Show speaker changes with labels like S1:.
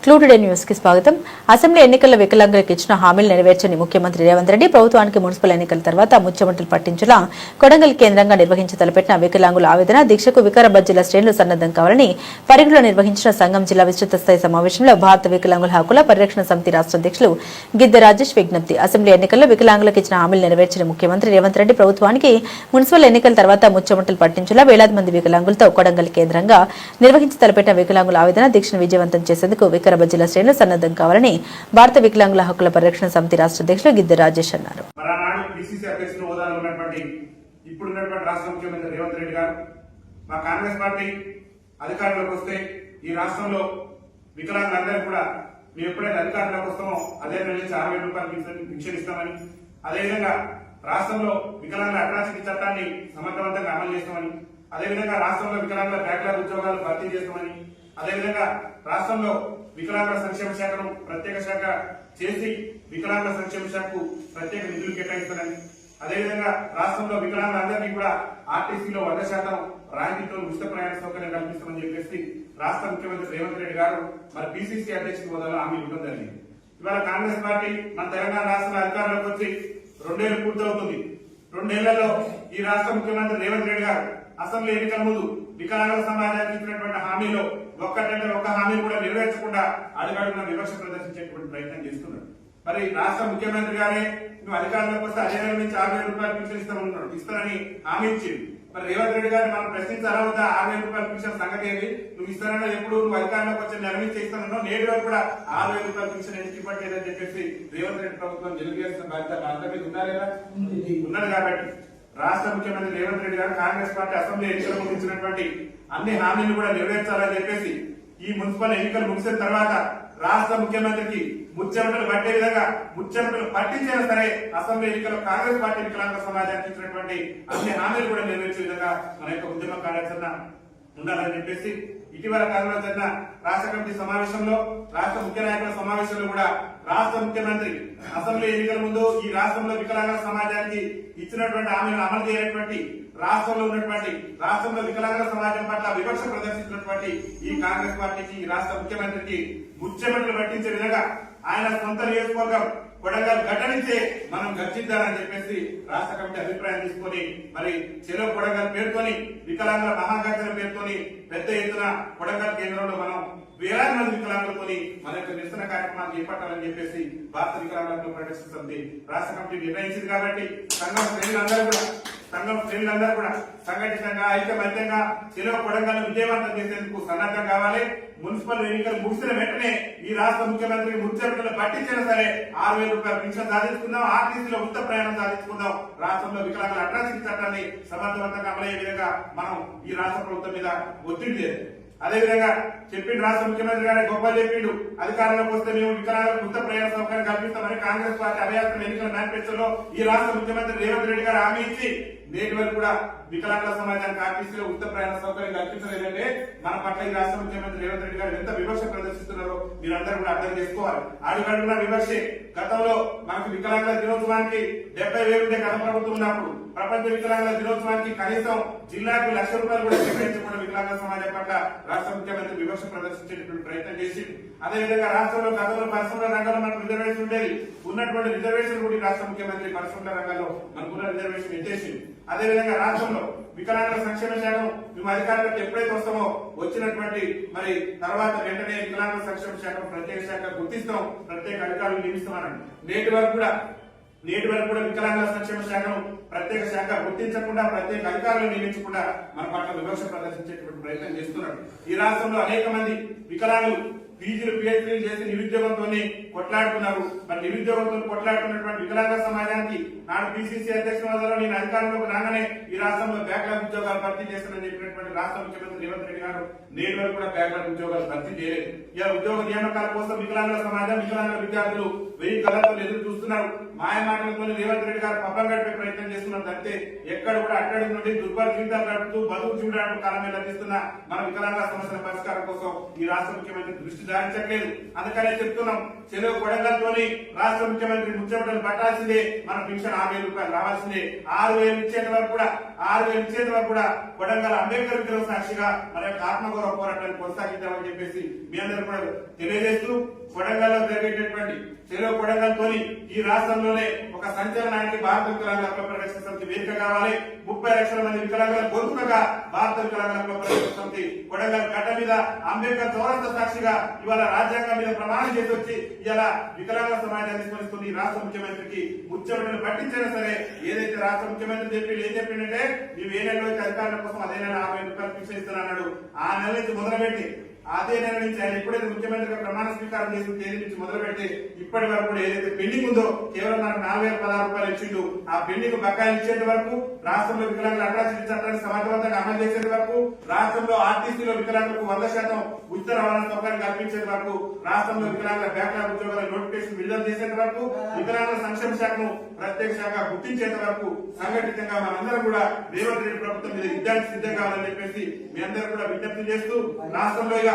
S1: క్లూటుడే news కి స్వాగతం. Assembly ఎన్నికల్లో వికలాంగులకు ఇచ్చిన హామీలు నెరవేర్చని ముఖ్యమంత్రి రేవంత్ రెడ్డి ప్రభుత్వానికి మున్సిపల్ ఎన్నికల తర్వాత ముచ్చమటలు పట్టించేలా కొడంగల్ కేంద్రంగా నిర్వహించి తలపెట్టిన వికలాంగుల ఆవేదన దీక్షకు వికారాబాద్ జిల్లా శ్రేణులు సన్నద్దం కావాలని పరిగిలో నిర్వహించిన సంఘం జిల్లా విస్తృత స్థాయి సమావేశంలో భారత వికలాంగుల హక్కుల పరిరక్షణ సమితి రాష్ట్ర అధ్యక్షులు గిద్దె రాజేష్ విజ్ఞప్తి. అసెంబ్లీ ఎన్నికల్లో వికలాంగులకు ఇచ్చిన హామీలు నెరవేర్చిన ముఖ్యమంత్రి రేవంత్ రెడ్డి ప్రభుత్వానికి మున్సిపల్ ఎన్నికల తర్వాత ముచ్చమటలు పట్టించేలా వేలాది మంది వికలాంగులతో కొడంగల్ కేంద్రంగా నిర్వహించి తలపెట్టిన వికలాంగుల ఆవేదన దీక్షను విజయవంతం చేసేందుకు వికారాబాద్ జిల్లా శ్రేణులు సన్నద్దం కావాలని భారత వికలాంగుల హక్కుల పరిరక్షణ సమితి రాష్ట్ర అధ్యక్షులు గిద్దె రాజేష్ అన్నారు.
S2: ఇప్పుడున్నటువంటి రాష్ట్ర ముఖ్యమంత్రి రేవంత్ రెడ్డి గారు మా కాంగ్రెస్ పార్టీ అధికారంలోకి వస్తే ఈ రాష్ట్రంలో వికలాంగులందరూ కూడా మేము ఎప్పుడైతే అధికారంలోకి వస్తామో అదే నుంచి 60,000 రూపాయలు పింఛన్ ఇస్తామని, అదేవిధంగా రాష్ట్రంలో వికలాంగుల అట్రాసిటీ చట్టాన్ని సమర్థవంతంగా అమలు చేస్తామని, అదేవిధంగా రాష్ట్రంలో వికలాంగుల బ్యాక్లాగ్ ఉద్యోగాలు భర్తీ చేస్తామని, అదేవిధంగా రాష్ట్రంలో వికలాంగుల సంక్షేమ శాఖను ప్రత్యేక శాఖ చేసి వికలాంగుల సంక్షేమ శాఖకు ప్రత్యేక నిధులు కేటాయిస్తారని, అదేవిధంగా రాష్ట్రంలో వికలాంగులందరినీ కూడా ఆర్టీసీలో 100% రాయితీతో ఉచిత ప్రయాణ సౌకర్యం కల్పిస్తామని చెప్పేసి రాష్ట్ర ముఖ్యమంత్రి రేవంత్ రెడ్డి గారు మరి పిసిసి అధ్యక్షుడి హోదాలో హామీ ఇవ్వడం జరిగింది. ఇవాళ కాంగ్రెస్ పార్టీ మన తెలంగాణ రాష్ట్రంలో అధికారంలోకి వచ్చి 2 ఏళ్లు పూర్తవుతుంది. 2 ఏళ్లలో ఈ రాష్ట్ర ముఖ్యమంత్రి రేవంత్ రెడ్డి గారు అసెంబ్లీ ఎన్నికల ముందు వికలాంగుల సమాజానికి ఇచ్చినటువంటి హామీలో ఒక్కటంటే ఒక్క హామీని కూడా నెరవేర్చకుండా అడుగడుగున వివక్ష ప్రదర్శించేటువంటి ప్రయత్నం చేస్తున్నారు. మరి రాష్ట్ర ముఖ్యమంత్రి గారే నువ్వు అధికారంలోకి వస్తే అదే నెల నుంచి 6,000 రూపాయలు పింఛన్ ఇస్తానని హామీ ఇచ్చింది. మరి రేవంత్ రెడ్డి గారిని మనం ప్రశ్నించాలా వద్దా? 6,000 రూపాయలు పింఛన్ సంగతి ఏంటి? నువ్వు ఇస్తానన్నా ఎప్పుడు నువ్వు అధికారంలోకి వచ్చి నెరవేర్చి ఇస్తానన్నావు, నేటి వరకు కూడా 6,000 రూపాయలు పింఛన్ ఎందుకు ఇవ్వట్లేదని చెప్పేసి రేవంత్ రెడ్డి ప్రభుత్వం నిలుగేసిన బాధ్యత అంతా మీద ఉందా లేదా? ఉన్నది. కాబట్టి రాష్ట్ర ముఖ్యమంత్రి రేవంత్ రెడ్డి గారు కాంగ్రెస్ పార్టీ అసెంబ్లీ ఎన్నికలు ముగించినటువంటి అన్ని హామీలు కూడా నెరవేర్చాలని చెప్పేసి ఈ మున్సిపల్ ఎన్నికలు ముగిసిన తర్వాత రాష్ట్ర ముఖ్యమంత్రికి ముచ్చమటలు పట్టే విధంగా ముచ్చమటలు పట్టించినా సరే అసెంబ్లీ ఎన్నికల్లో కాంగ్రెస్ పార్టీ వికలాంగ సమాజానికి ఇచ్చినటువంటి అన్ని హామీలు కూడా నెరవేర్చే విధంగా మన యొక్క ఉద్యమ కార్యాచరణ ఉండాలని చెప్పేసి ఇటీవల కాలంలో జరిగిన రాష్ట్ర కమిటీ సమావేశంలో రాష్ట్ర ముఖ్య నాయకుల సమావేశంలో కూడా రాష్ట్ర ముఖ్యమంత్రి అసెంబ్లీ ఎన్నికల ముందు ఈ రాష్ట్రంలో వికలాంగ సమాజానికి ఇచ్చినటువంటి హామీలను అమలు చేయనటువంటి రాష్ట్రంలో వికలాంగ సమాజం పట్ల వివక్ష ప్రదర్శించినటువంటి ఈ కాంగ్రెస్ పార్టీకి ఈ రాష్ట్ర ముఖ్యమంత్రికి ముచ్చమటలు పట్టించే విధంగా ఆయన సొంత నియోజకవర్గం కొడంగల్ ఘటనించే మనం గర్జిద్దామని చెప్పేసి రాష్ట్ర కమిటీ అభిప్రాయం తీసుకొని మరి చెరో కొడంగల్ పేరుతోని వికలాంగుల మహాగర్జన పేరుతోని పెద్ద ఎత్తున కొడంగల్ కేంద్రంలో మనం వేలాది మంది వికలాంగులతోని మన యొక్క నిరసన కార్యక్రమాలు చేపట్టాలని చెప్పేసి భారత వికలాంగుల పరిరక్షణ సమితి రాష్ట్ర కమిటీ నిర్ణయించింది. కాబట్టి సంఘం శ్రేణులందరూ కూడా సంఘటితంగా ఐకమత్యంగా చెరో కొడంగల్ విజయవంతం చేసేందుకు సన్నద్ధం కావాలి. మున్సిపల్ ఎన్నికలు ముగిసిన వెంటనే ఈ రాష్ట్ర ముఖ్యమంత్రి ముచ్చమటలు పట్టించినా సరే 6,000 రూపాయల పింఛన్ సాధించుకుందాం, ఆర్టీసీలో ఉచిత ప్రయాణం సాధించుకుందాం, రాష్ట్రంలో వికలాంగుల అట్రాసిటీ చట్టాన్ని సమర్థవంతంగా అమలయ్యే విధంగా మనం ఈ రాష్ట్ర ప్రభుత్వం మీద ఒత్తిడి చేయాలి. అదేవిధంగా చెప్పిండు రాష్ట్ర ముఖ్యమంత్రి గారే గొప్ప చెప్పిండు, అధికారంలోకి వస్తే మేము వికలాంగులకు ఉచిత ప్రయాణ సౌకర్యం కల్పిస్తామని కాంగ్రెస్ పార్టీ అభయాత్ర ఎన్నికల మేనిఫెస్టోలో ఈ రాష్ట్ర ముఖ్యమంత్రి రేవంత్ రెడ్డి గారు హామీ ఇచ్చి నేటి వరకు కూడా వికలాంగుల సమాజానికి ఆర్టీసీలో ఉచిత ప్రయాణ సౌకర్యం కల్పించలేదంటే మన పట్ల ఈ రాష్ట్ర ముఖ్యమంత్రి రేవంత్ రెడ్డి గారు ఎంత వివక్ష ప్రదర్శిస్తున్నారో మీరందరూ కూడా అర్థం చేసుకోవాలి. అడుగడుగున వివక్షే. గతంలో మనకు వికలాంగుల దినోత్సవానికి 70,000 ఉండే గత ప్రభుత్వం ఉన్నప్పుడు ప్రపంచ వికలాంగుల దినోత్సవానికి కనీసం జిల్లాకు ₹1,00,000 కూడా కేటాయించకుండా వికలాంగ సమాజం పట్ల రాష్ట్ర ముఖ్యమంత్రి వివక్ష ప్రదర్శించేటువంటి ప్రయత్నం చేసి, అదేవిధంగా రాష్ట్రంలో గతంలో పరిశ్రమల రంగంలో మనకు రిజర్వేషన్ ఉండేది, ఉన్నటువంటి రిజర్వేషన్ కూడా రాష్ట్ర ముఖ్యమంత్రి పరిశ్రమల రంగంలో మనకున్న రిజర్వేషన్ ఎత్తేసింది. అదేవిధంగా రాష్ట్రంలో వికలాంగుల సంక్షేమ శాఖను మేము అధికారులకు ఎప్పుడైతే వస్తామో వచ్చినటువంటి మరి తర్వాత వెంటనే వికలాంగుల సంక్షేమ శాఖను ప్రత్యేక శాఖ గుర్తిస్తాం, ప్రత్యేక అధికారులు నియమిస్తామని నేటి వరకు కూడా వికలాంగుల సంక్షేమ శాఖను ప్రత్యేక శాఖ గుర్తించకుండా ప్రత్యేక అధికారులు నియమించకుండా మన పట్ల వివక్ష ప్రదర్శించేటువంటి ప్రయత్నం చేస్తున్నారు. ఈ రాష్ట్రంలో అనేక మంది వికలాంగులు పీజీలు పిహెచ్డీలు చేసి నిరుద్యోగంతో కొట్లాడుతున్నారు. మరి నిరుద్యోగంతో కొట్లాడుతున్నటువంటి వికలాంగ సమాజానికి నాడు పిసిసి అధ్యక్షుల వల్ల నేను అధికారంలోకి రాగానే ఈ రాష్ట్రంలో బ్యాక్లాగ్ ఉద్యోగాలు భర్తీ చేస్తానని చెప్పినటువంటి రాష్ట్ర ముఖ్యమంత్రి రేవంత్ రెడ్డి గారు నేటి వరకు కూడా బ్యాక్లాగ్ ఉద్యోగాలు భర్తీ చేయలేదు. ఇలా ఉద్యోగ నియామకాల కోసం వికలాంగుల సమాజం వికలాంగుల విద్యార్థులు 1000 కళ్ళతో ఎదురు చూస్తున్నారు. మాయ మాటలతో రేవంత్ రెడ్డి గారు పబ్బం గడిపే ప్రయత్నం చేస్తున్నారు తప్పితే ఎక్కడ కూడా అట్టడి నుండి దుర్భర జీవితాలు గడుపుతూ బతుకు చూడడానికి కాలం లభిస్తున్న మన వికలాంగ సమస్యల పరిష్కారం కోసం ఈ రాష్ట్ర ముఖ్యమంత్రి దృష్టి సారించట్లేదు. అందుకనే చెప్తున్నాం, చెరువు కొడంగల్తోని రాష్ట్ర ముఖ్యమంత్రి ముఖ్యమంత్రులు పట్టాల్సిందే, మన పెన్షన్ 6,000 రూపాయలు రావాల్సిందే. 6,000 ఇచ్చేంత వరకు కూడా కొడంగల్ అంబేద్కర్ విగ్రహం సాక్షిగా మన యొక్క ఆత్మగౌరవ పోరాటాన్ని కొనసాగిద్దామని చెప్పేసి మీ అందరూ కూడా తెలియజేస్తూ, కొడంగల్లో జరిగేటటువంటి చెరువు కొడంగల్తోని ఈ రాష్ట్రంలోనే ఒక సంచలనానికి భారత వికలాంగుల హక్కుల పరిరక్షణ సమితి వేదిక కావాలి. 30 లక్షల మంది వికలాంగుల గొంతుకగా భారత వికలాంగుల హక్కుల పరిరక్షణ సమితి కొడంగల్ గడ్డ మీద అంబేద్కర్ చౌరస్తా సాక్షిగా ఇవాళ రాజ్యాంగం మీద ప్రమాణం చేసి వచ్చి ఇలా వికలాంగుల సమాజాన్ని స్మరిస్తుంది. ఈ రాష్ట్ర ముఖ్యమంత్రికి ముఖ్యమంత్రిని పట్టించైనా సరే ఏదైతే రాష్ట్ర ముఖ్యమంత్రి ఏం చెప్పిందంటే మేము ఏ నెలలో అధికారుల కోసం అదే నెల 40,000 రూపాయలు ఫిక్స్ ఇస్తున్నాడు. ఆ నెల నుంచి మొదలుపెట్టి అదే నెల నుంచి ఆయన ఎప్పుడైతే ముఖ్యమంత్రిగా ప్రమాణ స్వీకారం చేసిన తేదీ నుంచి మొదలుపెట్టి ఇప్పటి వరకు కూడా ఏదైతే పెండింగ్ ఉందో కేవలం నాకు 4,016 రూపాయలు ఇచ్చిండు. ఆ పెండింగ్ బకాయిలు ఇచ్చేంత వరకు, రాష్ట్రంలో వికలాంగుల అట్రాసిటీ చట్టాన్ని సమర్థవంతంగా అమలు చేసేంత వరకు, రాష్ట్రంలో ఆర్టీసీలో వికలాంగులకు 100% ఉచిత రవాణా సౌకర్యం కల్పించేంత వరకు, రాష్ట్రంలో వికలాంగుల బ్యాక్లాగ్ ఉద్యోగాల నోటిఫికేషన్ విడుదల చేసేంత వరకు, వికలాంగుల సంక్షేమ శాఖను ప్రత్యేక శాఖ గుర్తించేంత వరకు సంఘటితంగా మనందరం కూడా రేవంత్ రెడ్డి ప్రభుత్వం మీద యుద్ధానికి సిద్ధం కావాలని చెప్పేసి మీ అందరూ కూడా విజ్ఞప్తి చేస్తూ, రాష్ట్రంలో ఇక